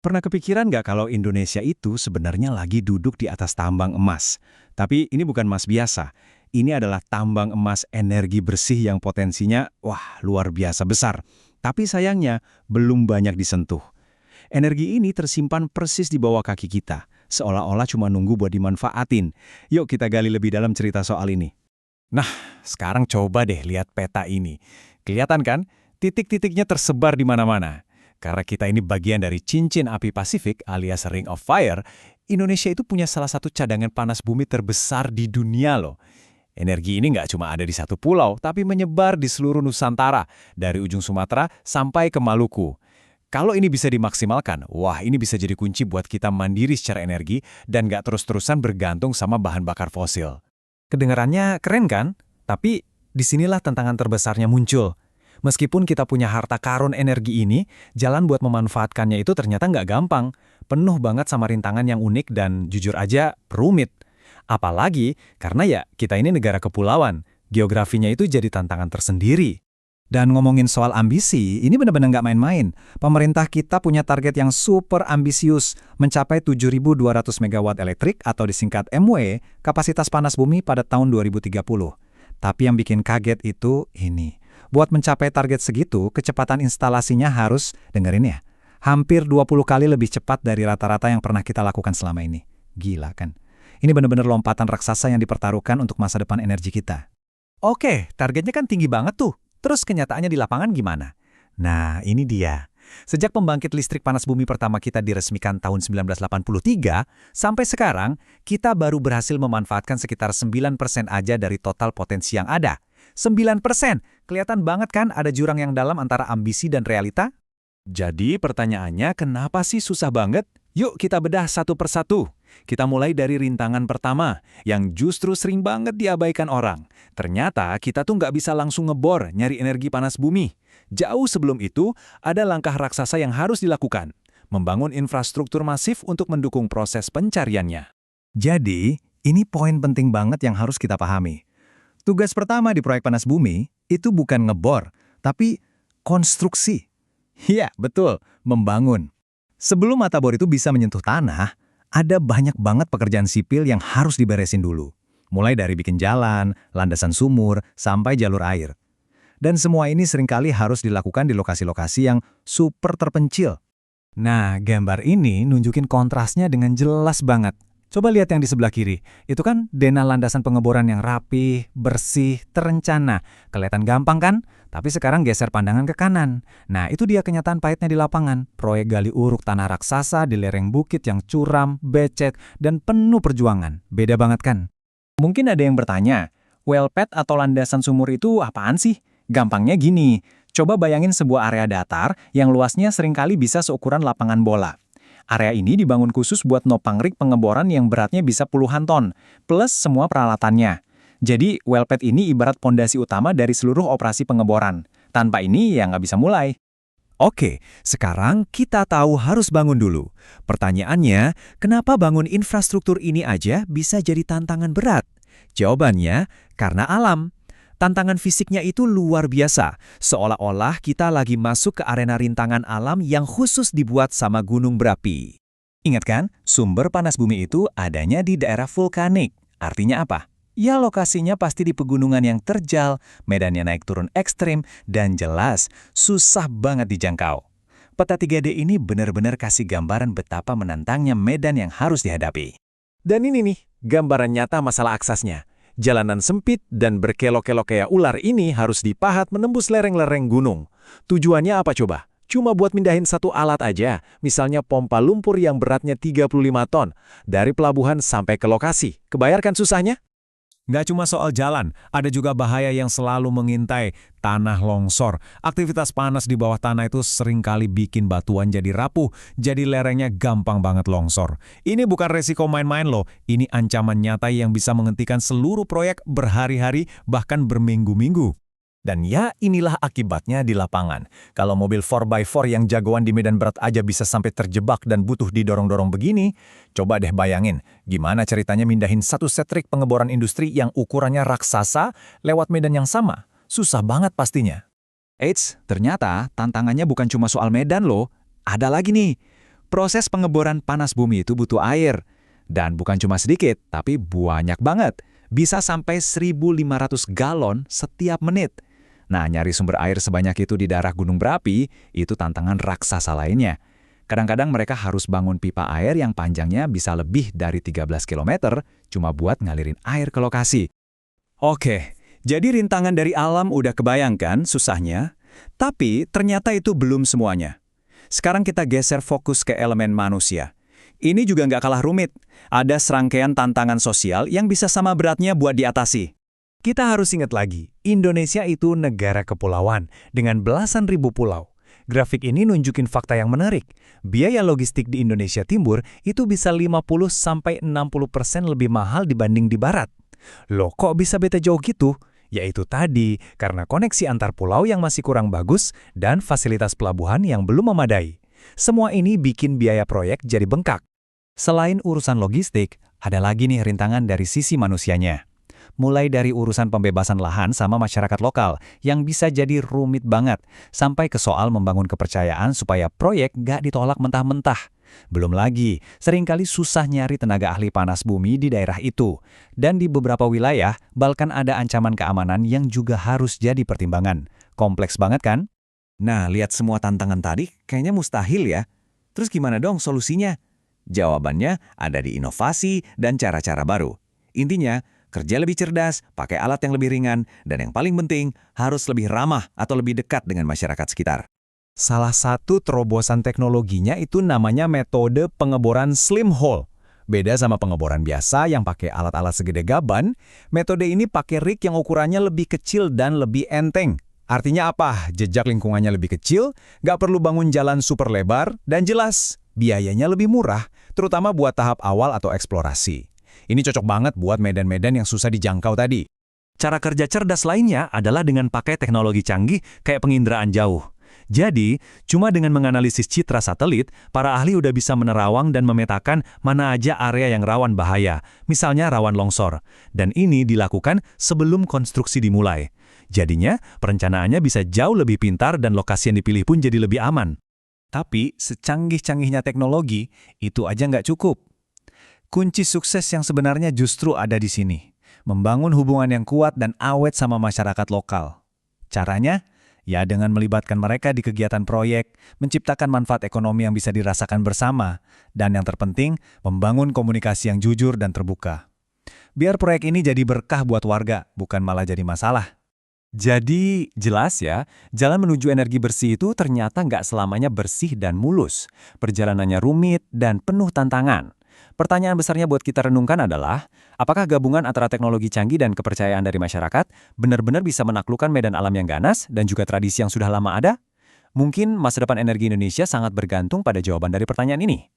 Pernah kepikiran nggak kalau Indonesia itu sebenarnya lagi duduk di atas tambang emas? Tapi ini bukan emas biasa. Ini adalah tambang emas energi bersih yang potensinya, wah, luar biasa besar. Tapi sayangnya, belum banyak disentuh. Energi ini tersimpan persis di bawah kaki kita, seolah-olah cuma nunggu buat dimanfaatin. Yuk kita gali lebih dalam cerita soal ini. Nah, sekarang coba deh lihat peta ini. Kelihatan kan? Titik-titiknya tersebar di mana-mana. Karena kita ini bagian dari cincin api Pasifik alias Ring of Fire, Indonesia itu punya salah satu cadangan panas bumi terbesar di dunia loh. Energi ini nggak cuma ada di satu pulau, tapi menyebar di seluruh Nusantara, dari ujung Sumatera sampai ke Maluku. Kalau ini bisa dimaksimalkan, wah ini bisa jadi kunci buat kita mandiri secara energi dan nggak terus-terusan bergantung sama bahan bakar fosil. Kedengarannya keren kan? Tapi disinilah tantangan terbesarnya muncul. Meskipun kita punya harta karun energi ini, jalan buat memanfaatkannya itu ternyata nggak gampang. Penuh banget sama rintangan yang unik dan jujur aja rumit. Apalagi karena ya kita ini negara kepulauan. Geografinya itu jadi tantangan tersendiri. Dan ngomongin soal ambisi, ini benar-benar nggak main-main. Pemerintah kita punya target yang super ambisius, mencapai 7.200 megawatt elektrik atau disingkat MW, kapasitas panas bumi pada tahun 2030. Tapi yang bikin kaget itu ini. Buat mencapai target segitu, kecepatan instalasinya harus, dengerin ya, hampir 20 kali lebih cepat dari rata-rata yang pernah kita lakukan selama ini. Gila kan? Ini benar-benar lompatan raksasa yang dipertaruhkan untuk masa depan energi kita. Oke, targetnya kan tinggi banget tuh. Terus kenyataannya di lapangan gimana? Nah, ini dia. Sejak pembangkit listrik panas bumi pertama kita diresmikan tahun 1983, sampai sekarang, kita baru berhasil memanfaatkan sekitar 9% aja dari total potensi yang ada. 9%! Kelihatan banget kan ada jurang yang dalam antara ambisi dan realita? Jadi pertanyaannya, kenapa sih susah banget? Yuk kita bedah satu persatu. Kita mulai dari rintangan pertama, yang justru sering banget diabaikan orang. Ternyata kita tuh nggak bisa langsung ngebor nyari energi panas bumi. Jauh sebelum itu, ada langkah raksasa yang harus dilakukan. Membangun infrastruktur masif untuk mendukung proses pencariannya. Jadi, ini poin penting banget yang harus kita pahami. Tugas pertama di proyek panas bumi, itu bukan ngebor, tapi konstruksi. Iya, betul, membangun. Sebelum mata bor itu bisa menyentuh tanah, ada banyak banget pekerjaan sipil yang harus diberesin dulu. Mulai dari bikin jalan, landasan sumur, sampai jalur air. Dan semua ini seringkali harus dilakukan di lokasi-lokasi yang super terpencil. Nah, gambar ini nunjukin kontrasnya dengan jelas banget. Coba lihat yang di sebelah kiri. Itu kan denah landasan pengeboran yang rapi, bersih, terencana. Kelihatan gampang kan? Tapi sekarang geser pandangan ke kanan. Nah, itu dia kenyataan pahitnya di lapangan. Proyek gali uruk tanah raksasa di lereng bukit yang curam, becek, dan penuh perjuangan. Beda banget kan? Mungkin ada yang bertanya, well pad atau landasan sumur itu apaan sih? Gampangnya gini, coba bayangin sebuah area datar yang luasnya seringkali bisa seukuran lapangan bola. Area ini dibangun khusus buat nopang rig pengeboran yang beratnya bisa puluhan ton, plus semua peralatannya. Jadi, well pad ini ibarat pondasi utama dari seluruh operasi pengeboran. Tanpa ini, ya nggak bisa mulai. Oke, sekarang kita tahu harus bangun dulu. Pertanyaannya, kenapa bangun infrastruktur ini aja bisa jadi tantangan berat? Jawabannya, karena alam. Tantangan fisiknya itu luar biasa, seolah-olah kita lagi masuk ke arena rintangan alam yang khusus dibuat sama gunung berapi. Ingat kan, sumber panas bumi itu adanya di daerah vulkanik. Artinya apa? Ya lokasinya pasti di pegunungan yang terjal, medannya naik turun ekstrim, dan jelas susah banget dijangkau. Peta 3D ini benar-benar kasih gambaran betapa menantangnya medan yang harus dihadapi. Dan ini nih, gambaran nyata masalah aksesnya. Jalanan sempit dan berkelok-kelok kayak ular ini harus dipahat menembus lereng-lereng gunung. Tujuannya apa coba? Cuma buat mindahin satu alat aja, misalnya pompa lumpur yang beratnya 35 ton, dari pelabuhan sampai ke lokasi. Kebayarkan susahnya? Nggak cuma soal jalan, ada juga bahaya yang selalu mengintai, tanah longsor. Aktivitas panas di bawah tanah itu seringkali bikin batuan jadi rapuh, jadi lerengnya gampang banget longsor. Ini bukan resiko main-main loh, ini ancaman nyata yang bisa menghentikan seluruh proyek berhari-hari, bahkan berminggu-minggu. Dan ya inilah akibatnya di lapangan. Kalau mobil 4x4 yang jagoan di medan berat aja bisa sampai terjebak dan butuh didorong-dorong begini, coba deh bayangin gimana ceritanya mindahin satu set rig pengeboran industri yang ukurannya raksasa lewat medan yang sama. Susah banget pastinya. Eits, ternyata tantangannya bukan cuma soal medan loh. Ada lagi nih, Proses pengeboran panas bumi itu butuh air. Dan bukan cuma sedikit, tapi banyak banget. Bisa sampai 1.500 galon setiap menit. Nah, nyari sumber air sebanyak itu di daerah gunung berapi, itu tantangan raksasa lainnya. Kadang-kadang mereka harus bangun pipa air yang panjangnya bisa lebih dari 13 km cuma buat ngalirin air ke lokasi. Oke, jadi rintangan dari alam udah kebayangkan susahnya, tapi ternyata itu belum semuanya. Sekarang kita geser fokus ke elemen manusia. Ini juga nggak kalah rumit. Ada serangkaian tantangan sosial yang bisa sama beratnya buat diatasi. Kita harus ingat lagi, Indonesia itu negara kepulauan dengan belasan ribu pulau. Grafik ini nunjukin fakta yang menarik. Biaya logistik di Indonesia Timur itu bisa 50-60% lebih mahal dibanding di Barat. Loh, kok bisa beda jauh gitu? Yaitu tadi, karena koneksi antar pulau yang masih kurang bagus dan fasilitas pelabuhan yang belum memadai. Semua ini bikin biaya proyek jadi bengkak. Selain urusan logistik, ada lagi nih rintangan dari sisi manusianya. Mulai dari urusan pembebasan lahan sama masyarakat lokal yang bisa jadi rumit banget, sampai ke soal membangun kepercayaan supaya proyek gak ditolak mentah-mentah. Belum lagi, seringkali susah nyari tenaga ahli panas bumi di daerah itu. Dan di beberapa wilayah, bahkan ada ancaman keamanan yang juga harus jadi pertimbangan. Kompleks banget kan? Nah, lihat semua tantangan tadi, kayaknya mustahil ya. Terus gimana dong solusinya? Jawabannya ada di inovasi dan cara-cara baru. Intinya, kerja lebih cerdas, pakai alat yang lebih ringan, dan yang paling penting, harus lebih ramah atau lebih dekat dengan masyarakat sekitar. Salah satu terobosan teknologinya itu namanya metode pengeboran slim hole. Beda sama pengeboran biasa yang pakai alat-alat segede gaban, metode ini pakai rig yang ukurannya lebih kecil dan lebih enteng. Artinya apa? Jejak lingkungannya lebih kecil, nggak perlu bangun jalan super lebar, dan jelas, biayanya lebih murah, terutama buat tahap awal atau eksplorasi. Ini cocok banget buat medan-medan yang susah dijangkau tadi. Cara kerja cerdas lainnya adalah dengan pakai teknologi canggih kayak penginderaan jauh. Jadi, cuma dengan menganalisis citra satelit, para ahli udah bisa menerawang dan memetakan mana aja area yang rawan bahaya, misalnya rawan longsor. Dan ini dilakukan sebelum konstruksi dimulai. Jadinya, perencanaannya bisa jauh lebih pintar dan lokasi yang dipilih pun jadi lebih aman. Tapi, secanggih-canggihnya teknologi, itu aja nggak cukup. Kunci sukses yang sebenarnya justru ada di sini. Membangun hubungan yang kuat dan awet sama masyarakat lokal. Caranya? Ya dengan melibatkan mereka di kegiatan proyek, menciptakan manfaat ekonomi yang bisa dirasakan bersama, dan yang terpenting, membangun komunikasi yang jujur dan terbuka. Biar proyek ini jadi berkah buat warga, bukan malah jadi masalah. Jadi, jelas ya, jalan menuju energi bersih itu ternyata nggak selamanya bersih dan mulus. Perjalanannya rumit dan penuh tantangan. Pertanyaan besarnya buat kita renungkan adalah, apakah gabungan antara teknologi canggih dan kepercayaan dari masyarakat benar-benar bisa menaklukkan medan alam yang ganas dan juga tradisi yang sudah lama ada? Mungkin masa depan energi Indonesia sangat bergantung pada jawaban dari pertanyaan ini.